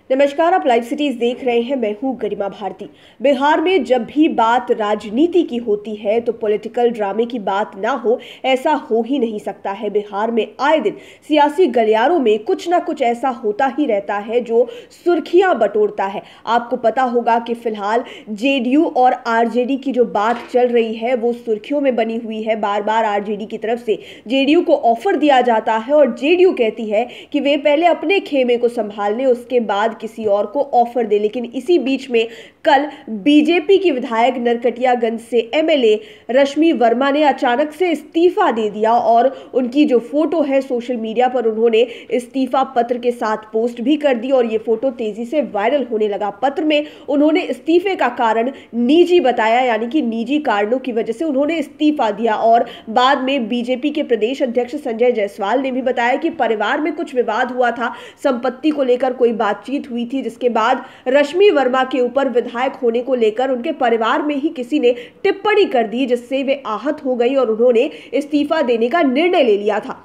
नमस्कार, आप live cities देख रहे हैं। मैं हूं गरिमा भारती। बिहार में जब भी बात राजनीति की होती है तो पॉलिटिकल ड्रामे की बात ना हो, ऐसा हो ही नहीं सकता है। बिहार में आए दिन सियासी गलियारों में कुछ ना कुछ ऐसा होता ही रहता है जो सुर्खियां बटोरता है। आपको पता होगा कि फिलहाल जेडीयू और आरजेडी की जो बात चल रही है वो सुर्खियों में बनी हुई है। बार बार आरजेडी की तरफ से जेडीयू को ऑफर दिया जाता है और जेडीयू कहती है कि वे पहले अपने खेमे को संभाल लें, उसके बाद किसी और को ऑफर दे। लेकिन इसी बीच में कल बीजेपी की विधायक नरकटियागंज से एमएलए रश्मि वर्मा ने अचानक से इस्तीफा दे दिया और उनकी जो फोटो है सोशल मीडिया पर उन्होंने इस्तीफा पत्र के साथ पोस्ट भी कर दी और ये फोटो तेजी से वायरल होने लगा। पत्र में उन्होंने इस्तीफे का कारण निजी बताया, यानी कि निजी कारणों की वजह से उन्होंने इस्तीफा दिया। और बाद में बीजेपी के प्रदेश अध्यक्ष संजय जायसवाल ने भी बताया कि परिवार में कुछ विवाद हुआ था, संपत्ति को लेकर कोई बातचीत हुई थी, जिसके बाद रश्मि वर्मा के ऊपर विधायक होने को लेकर उनके परिवार में ही किसी ने टिप्पणी कर दी, जिससे वे आहत हो गई और उन्होंने इस्तीफा देने का निर्णय ले लिया था।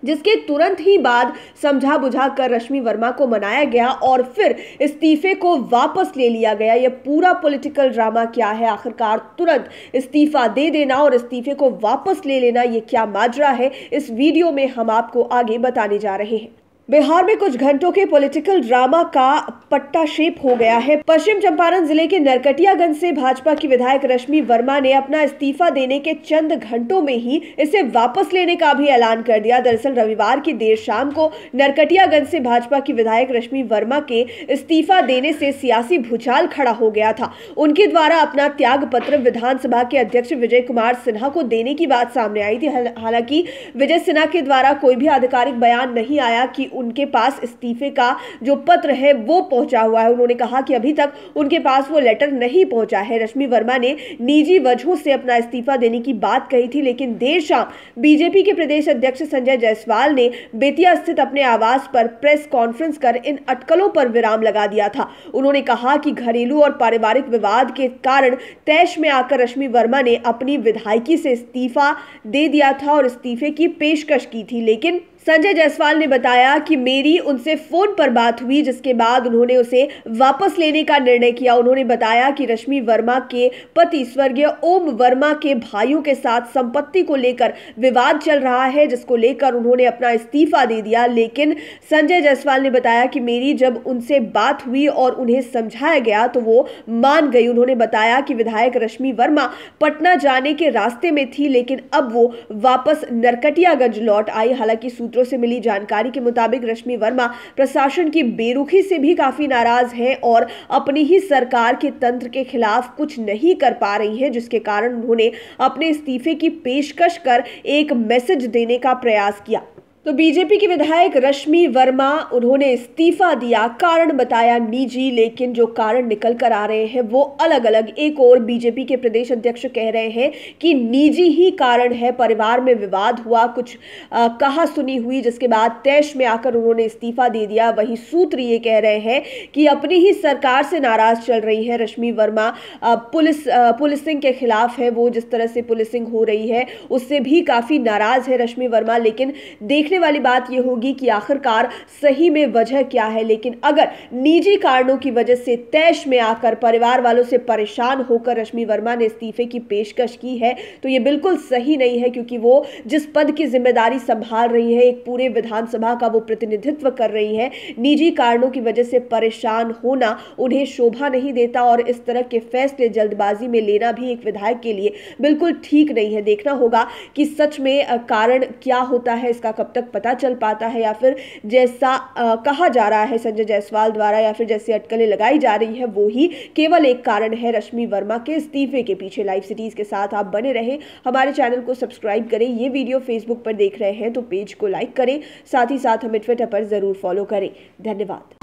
जिसके तुरंत ही बाद समझा बुझा कर रश्मि वर्मा को मनाया गया और फिर इस्तीफे को वापस ले लिया गया। यह पूरा पॉलिटिकल ड्रामा क्या है, आखिरकार तुरंत इस्तीफा दे देना और इस्तीफे को वापस ले लेना, ये क्या माजरा है, इस वीडियो में हम आपको आगे बताने जा रहे हैं। बिहार में कुछ घंटों के पॉलिटिकल ड्रामा का पट्टा शेप हो गया है। पश्चिम चंपारण जिले के नरकटियागंज से भाजपा की विधायक रश्मि वर्मा ने अपना इस्तीफा देने के चंद घंटों में ही इसे वापस लेने का भी ऐलान कर दिया। दरअसल रविवार की देर शाम को नरकटियागंज से भाजपा की विधायक रश्मि वर्मा के इस्तीफा देने से सियासी भूचाल खड़ा हो गया था। उनके द्वारा अपना त्याग पत्र विधानसभा के अध्यक्ष विजय कुमार सिन्हा को देने की बात सामने आई थी। हालांकि विजय सिन्हा के द्वारा कोई भी आधिकारिक बयान नहीं आया कि उनके पास इस्तीफे का जो पत्र है वो पहुंचा हुआ है। उन्होंने कहा कि अभी तक उनके पास वो लेटर नहीं पहुंचा है। रश्मि वर्मा ने निजी वजहों से अपना इस्तीफा देने की बात कही थी, लेकिन देर शाम बीजेपी के प्रदेश अध्यक्ष संजय जायसवाल ने बेतिया स्थित अपने आवास पर प्रेस कॉन्फ्रेंस कर इन अटकलों पर विराम लगा दिया था। उन्होंने कहा कि घरेलू और पारिवारिक विवाद के कारण तैश में आकर रश्मि वर्मा ने अपनी विधायकी से इस्तीफा दे दिया था और इस्तीफे की पेशकश की थी, लेकिन संजय जायसवाल ने बताया कि मेरी उनसे फोन पर बात हुई, जिसके बाद उन्होंने उसे वापस लेने का निर्णय किया। उन्होंने बताया कि रश्मि वर्मा के पति स्वर्गीय ओम वर्मा के भाइयों के साथ संपत्ति को लेकर विवाद चल रहा है, जिसको लेकर उन्होंने अपना इस्तीफा दे दिया। लेकिन संजय जायसवाल ने बताया कि मेरी जब उनसे बात हुई और उन्हें समझाया गया तो वो मान गई। उन्होंने बताया कि विधायक रश्मि वर्मा पटना जाने के रास्ते में थी, लेकिन अब वो वापस नरकटियागंज लौट आई। हालांकि सूत्रों से मिली जानकारी के मुताबिक रश्मि वर्मा प्रशासन की बेरुखी से भी काफी नाराज हैं और अपनी ही सरकार के तंत्र के खिलाफ कुछ नहीं कर पा रही हैं, जिसके कारण उन्होंने अपने इस्तीफे की पेशकश कर एक मैसेज देने का प्रयास किया। तो बीजेपी के विधायक रश्मि वर्मा उन्होंने इस्तीफा दिया, कारण बताया निजी, लेकिन जो कारण निकल कर आ रहे हैं वो अलग अलग। एक और बीजेपी के प्रदेश अध्यक्ष कह रहे हैं कि निजी ही कारण है, परिवार में विवाद हुआ, कुछ कहा सुनी हुई, जिसके बाद तैश में आकर उन्होंने इस्तीफा दे दिया। वहीं सूत्र ये कह रहे हैं कि अपनी ही सरकार से नाराज चल रही है रश्मि वर्मा। पुलिसिंग के खिलाफ है, वो जिस तरह से पुलिसिंग हो रही है उससे भी काफी नाराज है रश्मि वर्मा। लेकिन देखने वाली बात यह होगी कि आखिरकार सही में वजह क्या है। लेकिन अगर निजी कारणों की वजह से तैश में आकर परिवार वालों से परेशान होकर रश्मि वर्मा ने इस्तीफे की पेशकश की है तो यह बिल्कुल सही नहीं है, क्योंकि वो जिस पद की जिम्मेदारी संभाल रही है, एक पूरे विधानसभा का वो प्रतिनिधित्व कर रही है, निजी कारणों की वजह से परेशान होना उन्हें शोभा नहीं देता और इस तरह के फैसले जल्दबाजी में लेना भी एक विधायक के लिए बिल्कुल ठीक नहीं है। देखना होगा कि सच में कारण क्या होता है, इसका कब तक पता चल पाता है, या फिर जैसा कहा जा रहा है संजय जायसवाल द्वारा या फिर जैसे अटकलें लगाई जा रही है वो ही केवल एक कारण है रश्मि वर्मा के इस्तीफे के पीछे। लाइव सिटीज के साथ आप बने रहें, हमारे चैनल को सब्सक्राइब करें। ये वीडियो फेसबुक पर देख रहे हैं तो पेज को लाइक करें, साथ ही साथ हमें ट्विटर पर जरूर फॉलो करें। धन्यवाद।